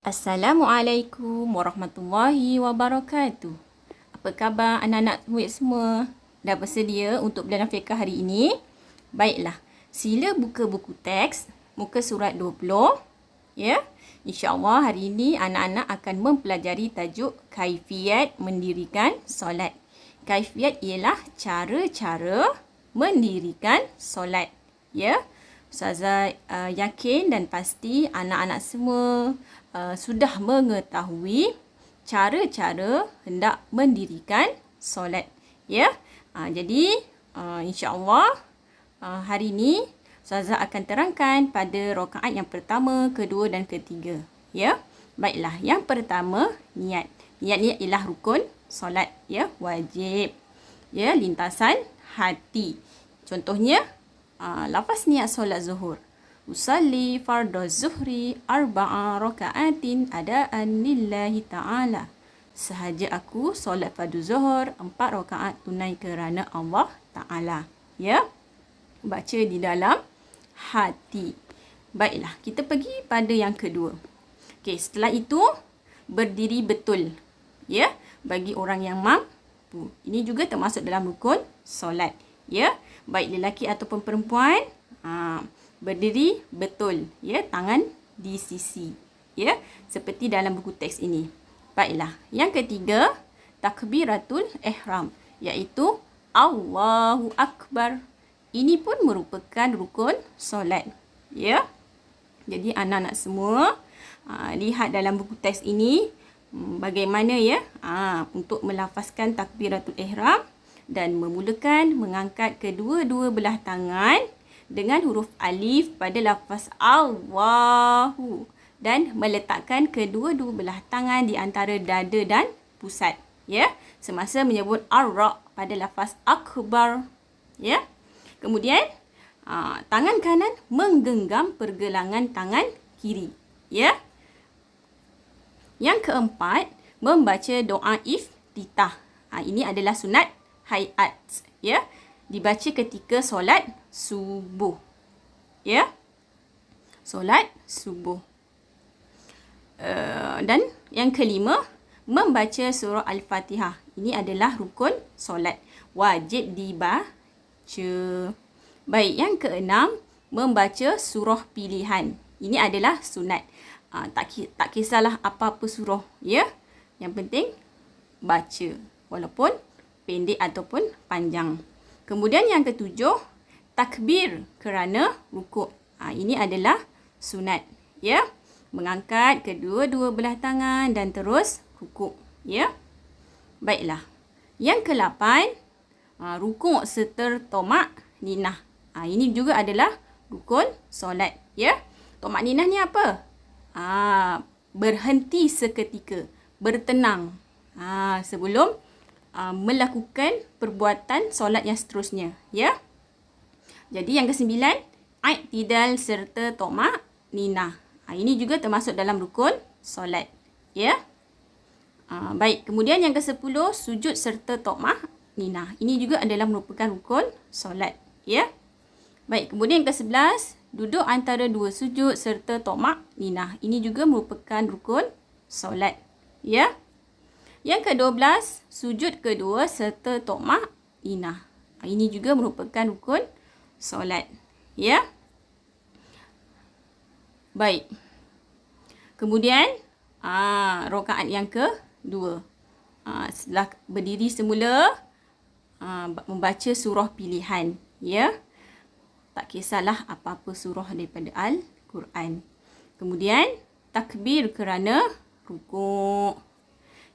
Assalamualaikum warahmatullahi wabarakatuh. Apa khabar anak-anak semua? Dah bersedia untuk belajar fiqh hari ini? Baiklah, sila buka buku teks muka surat 20. Ya. InsyaAllah hari ini anak-anak akan mempelajari tajuk kaifiat mendirikan solat. Kaifiat ialah cara-cara mendirikan solat. Ya. Ustazah yakin dan pasti anak-anak semua sudah mengetahui cara-cara hendak mendirikan solat. Ya. Jadi insya-Allah hari ini Ustazah akan terangkan pada rakaat yang pertama, kedua dan ketiga. Ya. Baiklah, yang pertama niat. Niat ni ialah rukun solat, ya, wajib. Ya, lintasan hati. Contohnya lafaz niat solat zuhur. Usalli fardhu zuhri arba'a raka'atin adaan lillahi ta'ala. Sahaja aku solat fardu zuhur 4 rakaat tunai kerana Allah Ta'ala. Ya. Baca di dalam hati. Baiklah, kita pergi pada yang kedua. Okey, setelah itu berdiri betul. Ya, bagi orang yang mampu. Ini juga termasuk dalam rukun solat. Ya, baik lelaki ataupun perempuan, berdiri betul, ya, tangan di sisi, ya, seperti dalam buku teks ini. Baiklah, yang ketiga takbiratul ihram, iaitu Allahu Akbar. Ini pun merupakan rukun solat, ya. Jadi anak-anak semua lihat dalam buku teks ini bagaimana, ya, untuk melafazkan takbiratul ihram dan memulakan mengangkat kedua-dua belah tangan dengan huruf alif pada lafaz Allahu dan meletakkan kedua-dua belah tangan di antara dada dan pusat, ya, semasa menyebut ar-ra pada lafaz akbar, ya. Kemudian tangan kanan menggenggam pergelangan tangan kiri, ya. Yang keempat, membaca doa iftitah. Ini adalah sunat hayat, ya, dibaca ketika solat subuh, ya, solat subuh. Dan yang kelima, membaca surah Al-Fatihah. Ini adalah rukun solat, wajib dibaca. Baik, yang keenam, membaca surah pilihan. Ini adalah sunat. Tak kisahlah apa-apa surah, ya, yang penting baca walaupun pendek ataupun panjang. Kemudian yang ketujuh, takbir kerana rukuk. Ini adalah sunat, ya. Mengangkat kedua-dua belah tangan dan terus rukuk, ya. Baiklah. Yang ke-8, rukuk serta tomak-ninah. Ini juga adalah rukun solat, ya. Tomak-ninah ni apa? Berhenti seketika, bertenang sebelum melakukan perbuatan solat yang seterusnya, ya. Jadi yang ke-9, i'tidal serta tomak-ninah. Ini juga termasuk dalam rukun solat, ya. Baik, kemudian yang ke-10, sujud serta tomak-ninah. Ini juga adalah merupakan rukun solat, ya. Baik, kemudian yang ke-11, duduk antara dua sujud serta tomak-ninah. Ini juga merupakan rukun solat, ya. Yang ke-12, sujud kedua serta tomak-ninah. Ini juga merupakan rukun solat, ya. Baik. Kemudian rakaat yang kedua. Setelah berdiri semula, membaca surah pilihan, ya. Tak kisahlah apa-apa surah daripada Al-Quran. Kemudian takbir kerana rukuk.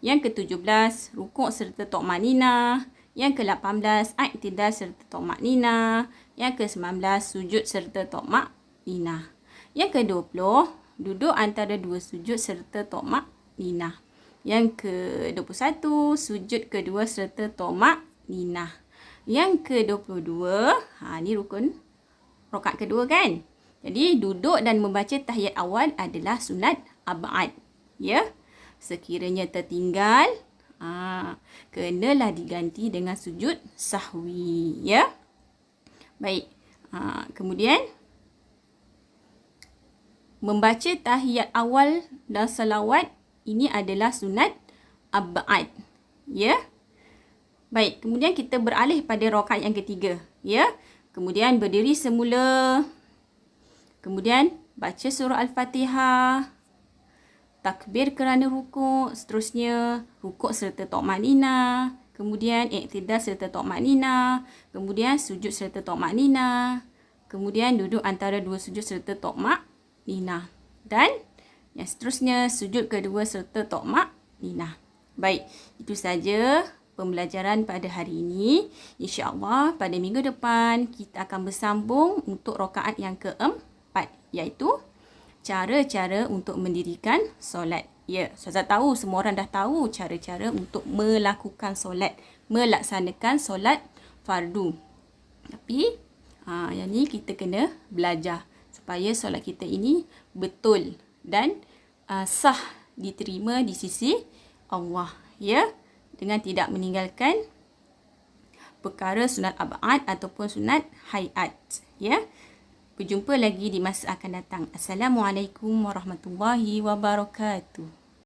Yang ke-17, rukuk serta tomak-ninah. Yang ke-18, i'tidal serta tomak-ninah. Yang ke-19, sujud serta tomak-ninah. Yang ke-20, duduk antara dua sujud serta tomak-ninah. Yang ke-21, sujud kedua serta tomak-ninah. Yang ke-22, ni rukun rakaat kedua, kan? Jadi duduk dan membaca tahiyat awal adalah sunat ab'ad, ya. Sekiranya tertinggal, kenalah diganti dengan sujud sahwi, ya. Baik. Kemudian membaca tahiyat awal dan salawat ini adalah sunat ab'ad. Ya. Baik, kemudian kita beralih pada rakaat yang ketiga. Ya. Kemudian berdiri semula. Kemudian baca surah Al-Fatihah. Takbir kerana rukuk, seterusnya rukuk serta tokmakninah, kemudian iktidal serta tokmakninah, kemudian sujud serta tokmakninah, kemudian duduk antara dua sujud serta tokmakninah, dan yang seterusnya sujud kedua serta tokmakninah. Baik, itu saja pembelajaran pada hari ini. InsyaAllah pada minggu depan kita akan bersambung untuk rakaat yang keempat, iaitu cara-cara untuk mendirikan solat. Ya, Ustazah tahu semua orang dah tahu cara-cara untuk melakukan solat, melaksanakan solat fardu. Tapi yang ni kita kena belajar supaya solat kita ini betul dan sah diterima di sisi Allah, ya, dengan tidak meninggalkan perkara sunat ab'ad ataupun sunat hayat, ya. Berjumpa lagi di masa akan datang. Assalamualaikum warahmatullahi wabarakatuh.